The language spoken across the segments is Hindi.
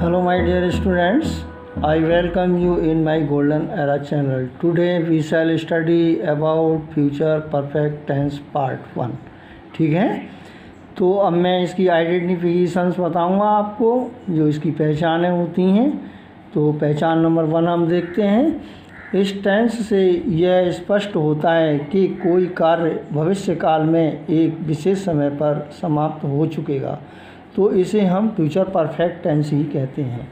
Hello my dear students, I welcome you in my Golden Era channel. Today we shall study about future perfect tense part 1. ठीक है, तो अब मैं इसकी आइडेंटिफिकेशंस बताऊंगा आपको, जो इसकी पहचानें होती हैं। तो पहचान नंबर 1 हम देखते हैं। इस टेंस से यह स्पष्ट होता है कि कोई कार्य भविष्य काल में एक विशेष समय पर समाप्त हो चुकेगा, तो इसे हम फ्यूचर परफेक्ट टेंस ही कहते हैं।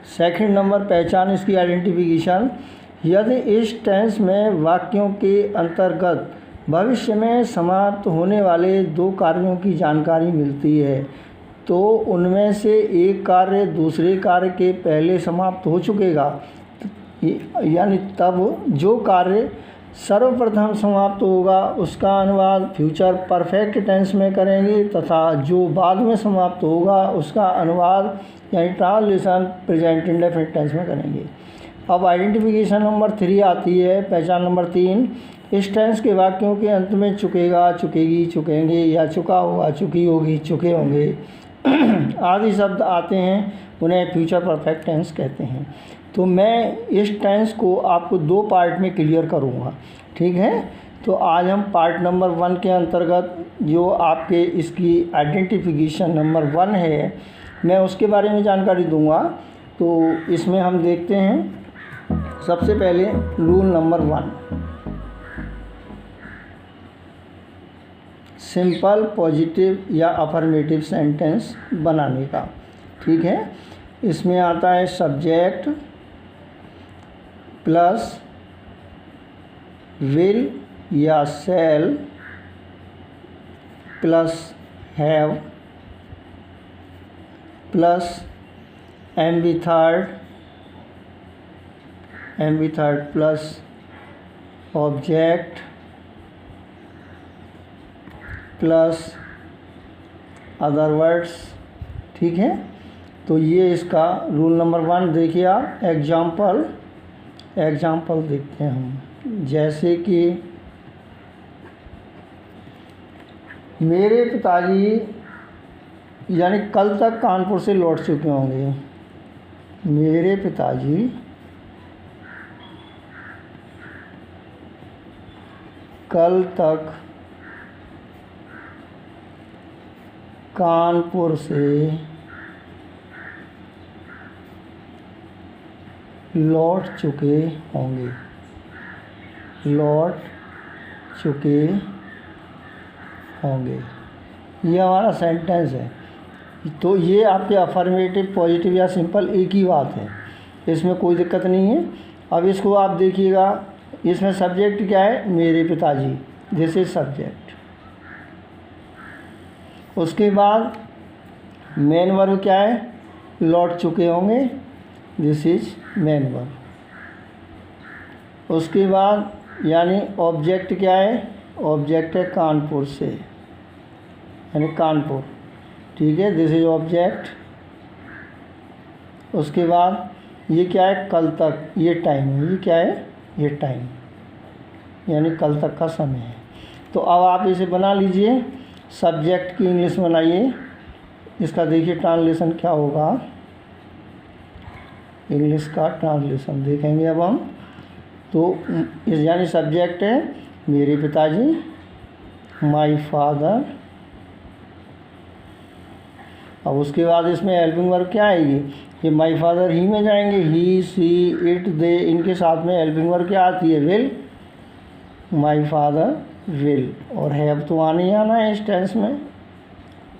सेकंड नंबर पहचान इसकी आइडेंटिफिकेशन, यदि इस टेंस में वाक्यों के अंतर्गत भविष्य में समाप्त होने वाले 2 कार्यों की जानकारी मिलती है, तो उनमें से एक कार्य दूसरे कार्य के पहले समाप्त हो चुकेगा, यानी तब जो कार्य सर्वप्रथम समाप्त होगा उसका अनुवाद फ्यूचर परफेक्ट टेंस में करेंगे, तथा जो बाद में समाप्त होगा उसका अनुवाद यानी ट्रांसलेशन प्रेजेंट इंडेफिनिट टेंस में करेंगे। अब आइडेंटिफिकेशन नंबर 3 आती है, पहचान नंबर 3। इस टेंस के वाक्यों के अंत में चुकेगा, चुकेगी, चुकेंगे या चुका होगा, चुकी होगी, चुके होंगे आदि शब्द आते हैं, उन्हें फ्यूचर परफेक्ट टेंस कहते हैं। तो मैं इस टेंस को आपको 2 पार्ट में क्लियर करूँगा, ठीक है। तो आज हम पार्ट नंबर 1 के अंतर्गत जो आपके इसकी आइडेंटिफिकेशन नंबर 1 है, मैं उसके बारे में जानकारी दूंगा। तो इसमें हम देखते हैं सबसे पहले रूल नंबर 1, सिंपल पॉजिटिव या अफर्मेटिव सेंटेंस बनाने का, ठीक है। इसमें आता है सब्जेक्ट प्लस विल या shall plus have plus M B third plus object plus other words, ठीक है। तो ये इसका रूल नंबर 1। देखिए आप एग्जाम्पल देखते हैं हम, जैसे कि मेरे पिताजी यानी कल तक कानपुर से लौट चुके होंगे। मेरे पिताजी कल तक कानपुर से लौट चुके होंगे, ये हमारा सेंटेंस है। तो ये आपके अफर्मेटिव, पॉजिटिव या सिंपल एक ही बात है, इसमें कोई दिक्कत नहीं है। अब इसको आप देखिएगा, इसमें सब्जेक्ट क्या है, मेरे पिताजी, दिस इज सब्जेक्ट। उसके बाद मेन वर्ब क्या है, लौट चुके होंगे, दिस इज मेन वर्ब। उसके बाद यानी ऑब्जेक्ट क्या है, ऑब्जेक्ट है कानपुर से, यानी कानपुर, ठीक है, दिस इज ऑब्जेक्ट। उसके बाद ये क्या है, कल तक, ये टाइम है, ये क्या है, ये टाइम, यानी कल तक का समय है। तो अब आप इसे बना लीजिए, सब्जेक्ट की इंग्लिश बनाइए। इसका देखिए ट्रांसलेशन क्या होगा, इंग्लिश का ट्रांसलेशन देखेंगे अब हम। तो इस यानी सब्जेक्ट है मेरे पिताजी, माय फादर। अब उसके बाद इसमें हेल्पिंग वर्ब क्या आएगी, ये माय फादर ही में जाएंगे, ही, सी, इट, दे, इनके साथ में हेल्पिंग वर्ब क्या आती है, विल, माय फादर विल। और हैव तो आना ही आना है इस टेंस में,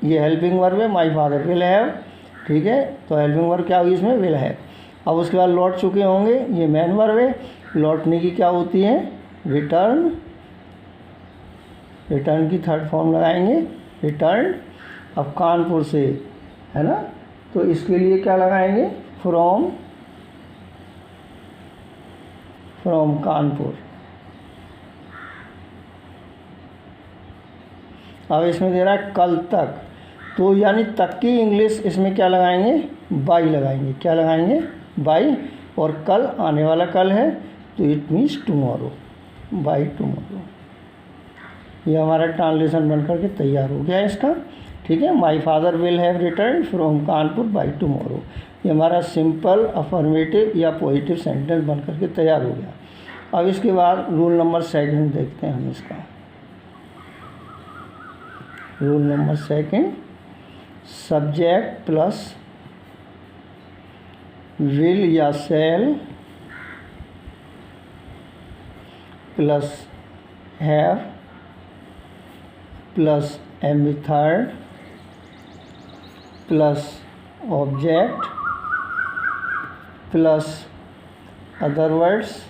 ये हेल्पिंग वर्ब है, माय फादर विल हैव, ठीक है। तो हेल्पिंग वर्ब क्या होगी इसमें, विल हैव। अब उसके बाद लौट चुके होंगे, ये मेन वर्ब है, लौटने की क्या होती है, रिटर्न। रिटर्न की थर्ड फॉर्म लगाएंगे, रिटर्न। अब कानपुर से है ना, तो इसके लिए क्या लगाएंगे, फ्रॉम कानपुर। अब इसमें दे रहा है कल तक, तो यानी तक की इंग्लिश इसमें क्या लगाएंगे, बाई लगाएंगे, क्या लगाएंगे, बाई। और कल आने वाला कल है, तो it means tomorrow, by tomorrow. ये हमारा ट्रांसलेशन बनकर के तैयार हो गया इसका। ठीक है, my father will have return from Kanpur by tomorrow. ये हमारा सिंपल अफर्मेटिव या पॉजिटिव सेंटेंस बन करके तैयार हो गया। अब इसके बाद रूल नंबर सेकंड देखते हैं हम इसका। Rule number second, subject plus will या shall plus have plus M B third plus object plus other words.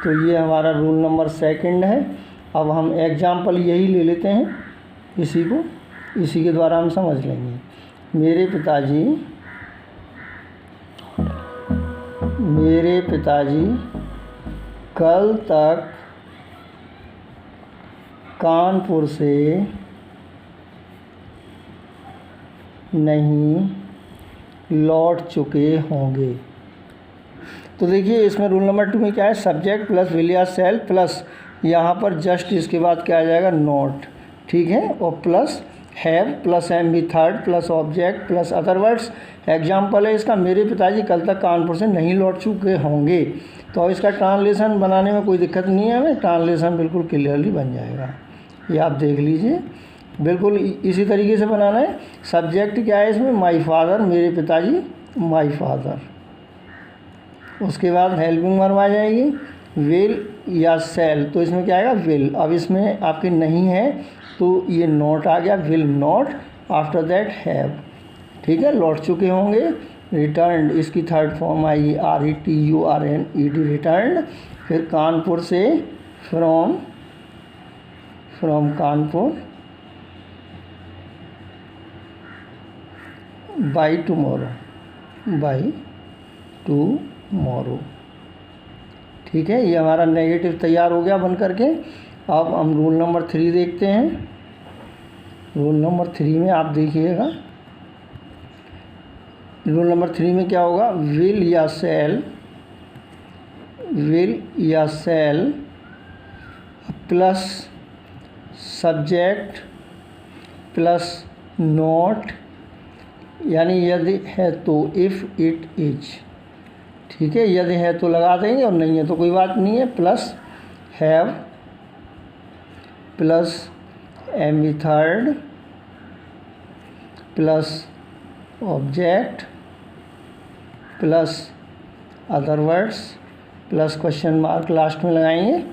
तो ये हमारा रूल नंबर सेकंड है। अब हम एग्जाम्पल यही ले लेते हैं, इसी के द्वारा हम समझ लेंगे। मेरे पिताजी कल तक कानपुर से नहीं लौट चुके होंगे। तो देखिए इसमें रूल नंबर 2 में क्या है, सब्जेक्ट प्लस विल या शैल प्लस यहाँ पर जस्ट इसके बाद क्या आ जाएगा, नॉट, ठीक है, और plus have plus M B third plus object plus other words. Example है इसका, मेरे पिताजी कल तक कानपुर से नहीं लौट चुके होंगे। तो इसका ट्रांसलेशन बनाने में कोई दिक्कत नहीं है, हमें ट्रांसलेशन बिल्कुल क्लियरली बन जाएगा। ये आप देख लीजिए, बिल्कुल इसी तरीके से बनाना है। सब्जेक्ट क्या है इसमें, माई फादर, मेरे पिताजी, माई फादर। उसके बाद हेल्पिंग वर्ब आ जाएगी, विल या शैल। तो इसमें क्या आएगा, विल। अब इसमें आपके नहीं है तो ये नॉट आ गया, will not. After that have, ठीक है, लौट चुके होंगे। रिटर्न, इसकी थर्ड फॉर्म आएगी RETURNED, रिटर्न। फिर कानपुर से, फ्रॉम कानपुर, बाई टुमारो, ठीक है। ये हमारा नेगेटिव तैयार हो गया बन करके। अब हम रूल नंबर 3 देखते हैं। रूल नंबर 3 में आप देखिएगा, रूल नंबर 3 में क्या होगा, विल या shall plus subject plus not, यानी यदि है तो, इफ़ इट इज, ठीक है, यदि है तो लगा देंगे और नहीं है तो कोई बात नहीं है। Plus have plus M B third plus object plus other words plus question mark last में लगाएंगे।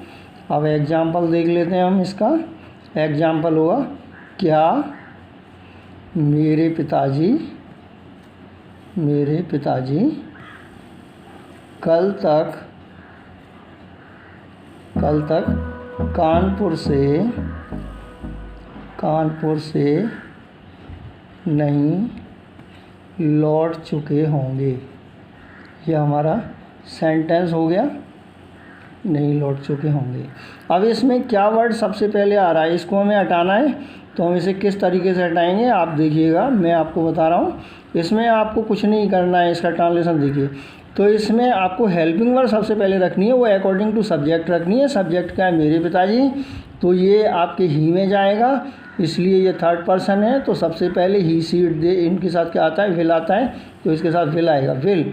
अब एग्जाम्पल देख लेते हैं हम इसका। एग्जाम्पल होगा, क्या मेरे पिताजी कल तक कानपुर से नहीं लौट चुके होंगे। यह हमारा सेंटेंस हो गया, नहीं लौट चुके होंगे। अब इसमें क्या वर्ड सबसे पहले आ रहा है, इसको हमें हटाना है। तो हम इसे किस तरीके से हटाएंगे आप देखिएगा, मैं आपको बता रहा हूँ। इसमें आपको कुछ नहीं करना है, इसका ट्रांसलेशन देखिए। तो इसमें आपको हेल्पिंग वर्ड सबसे पहले रखनी है, वो अकॉर्डिंग टू सब्जेक्ट रखनी है। सब्जेक्ट क्या है, मेरे पिताजी, तो ये आपके ही में जाएगा, इसलिए ये थर्ड पर्सन है। तो सबसे पहले ही, सी, इट, दे, इनके साथ क्या आता है, विल आता है, तो इसके साथ विल आएगा, विल।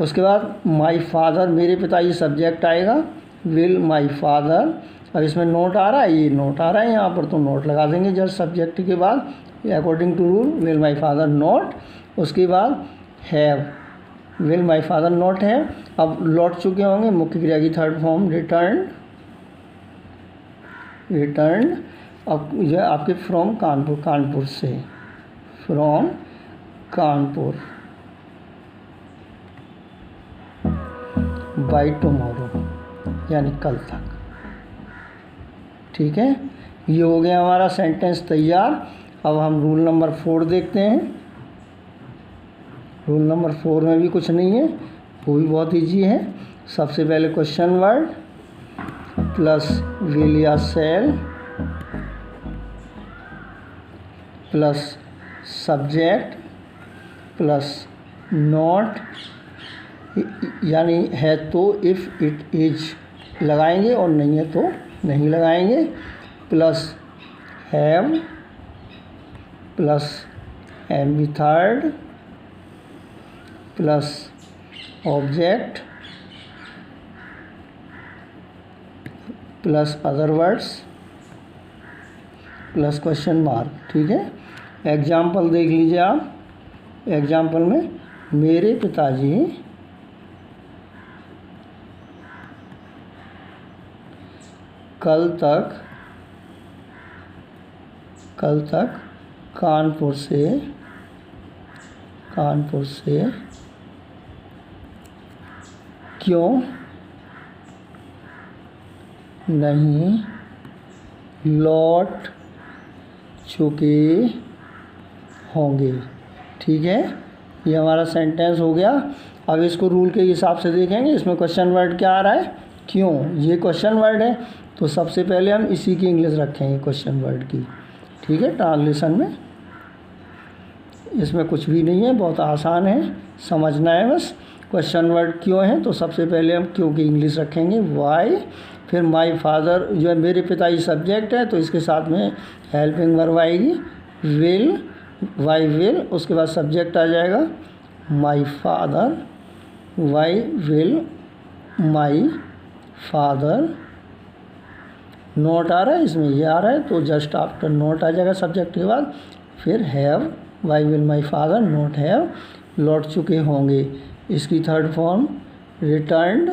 उसके बाद माई फादर, मेरे पिताजी, सब्जेक्ट आएगा, विल माई फादर। अब इसमें नोट आ रहा है, ये नोट आ रहा है यहाँ पर, तो नोट लगा देंगे जस्ट सब्जेक्ट के बाद, according to rule, will my father not. उसके बाद have, will my father not have. अब लौट चुके होंगे, मुख्य क्रिया की थर्ड फॉर्म रिटर्न। अब यह आपके फ्रॉम कानपुर से, फ्रॉम कानपुर, बाई टुमारो, यानी कल तक, ठीक है। ये हो गया हमारा सेंटेंस तैयार। अब हम रूल नंबर 4 देखते हैं। रूल नंबर 4 में भी कुछ नहीं है, वो भी बहुत ईजी है। सबसे पहले क्वेश्चन वर्ड प्लस विल या shall plus subject plus not, यानी है तो, इफ़ इट इज लगाएंगे और नहीं है तो नहीं लगाएंगे। Plus have plus M B third plus object plus other words plus question mark. ठीक है, एग्जाम्पल देख लीजिए आप। एग्जाम्पल में मेरे पिताजी कल तक कानपुर से क्यों नहीं लौट चुके होंगे। ठीक है, ये हमारा सेंटेंस हो गया। अब इसको रूल के हिसाब से देखेंगे। इसमें क्वेश्चन वर्ड क्या आ रहा है, क्यों। ये क्वेश्चन वर्ड है, तो सबसे पहले हम इसी की इंग्लिश रखेंगे क्वेश्चन वर्ड की। ठीक है, ट्रांसलेशन में इसमें कुछ भी नहीं है, बहुत आसान है, समझना है बस। क्वेश्चन वर्ड क्यों है, तो सबसे पहले हम क्यों की इंग्लिश रखेंगे वाई। फिर माई फादर जो है मेरे पिताजी सब्जेक्ट है, तो इसके साथ में हेल्पिंग वर्ब आएगी विल, वाई विल। उसके बाद सब्जेक्ट आ जाएगा my father, why will my father. Not आ रहा है इसमें, ये आ रहा है, तो जस्ट आफ्टर नोट आ जाएगा सब्जेक्ट के बाद। फिर have, why will my father not have लौट चुके होंगे, इसकी थर्ड फॉर्म रिटर्न्ड।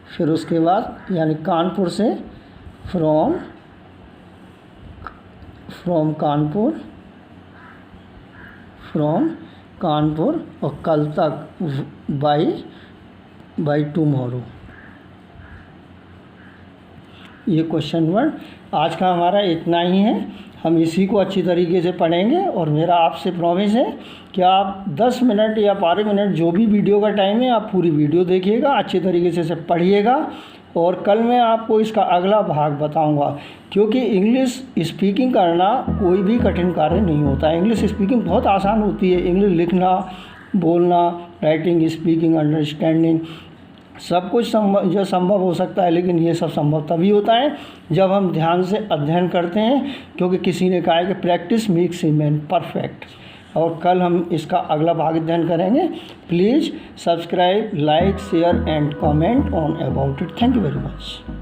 फिर उसके बाद यानी कानपुर से फ्रॉम कानपुर और कल तक बाई टुमारो। ये क्वेश्चन वर्ड आज का हमारा इतना ही है। हम इसी को अच्छी तरीके से पढ़ेंगे और मेरा आपसे प्रॉमिस है कि आप 10 मिनट या 12 मिनट जो भी वीडियो का टाइम है आप पूरी वीडियो देखिएगा, अच्छी तरीके से पढ़िएगा। और कल मैं आपको इसका अगला भाग बताऊंगा, क्योंकि इंग्लिश स्पीकिंग करना कोई भी कठिन कार्य नहीं होता है। इंग्लिश स्पीकिंग बहुत आसान होती है। इंग्लिश लिखना, बोलना, राइटिंग, स्पीकिंग, अंडरस्टैंडिंग सब कुछ जो संभव हो सकता है, लेकिन ये सब संभव तभी होता है जब हम ध्यान से अध्ययन करते हैं, क्योंकि किसी ने कहा है कि practice makes a man perfect. और कल हम इसका अगला भाग अध्ययन करेंगे। Please subscribe, like, share and comment on about it. Thank you very much.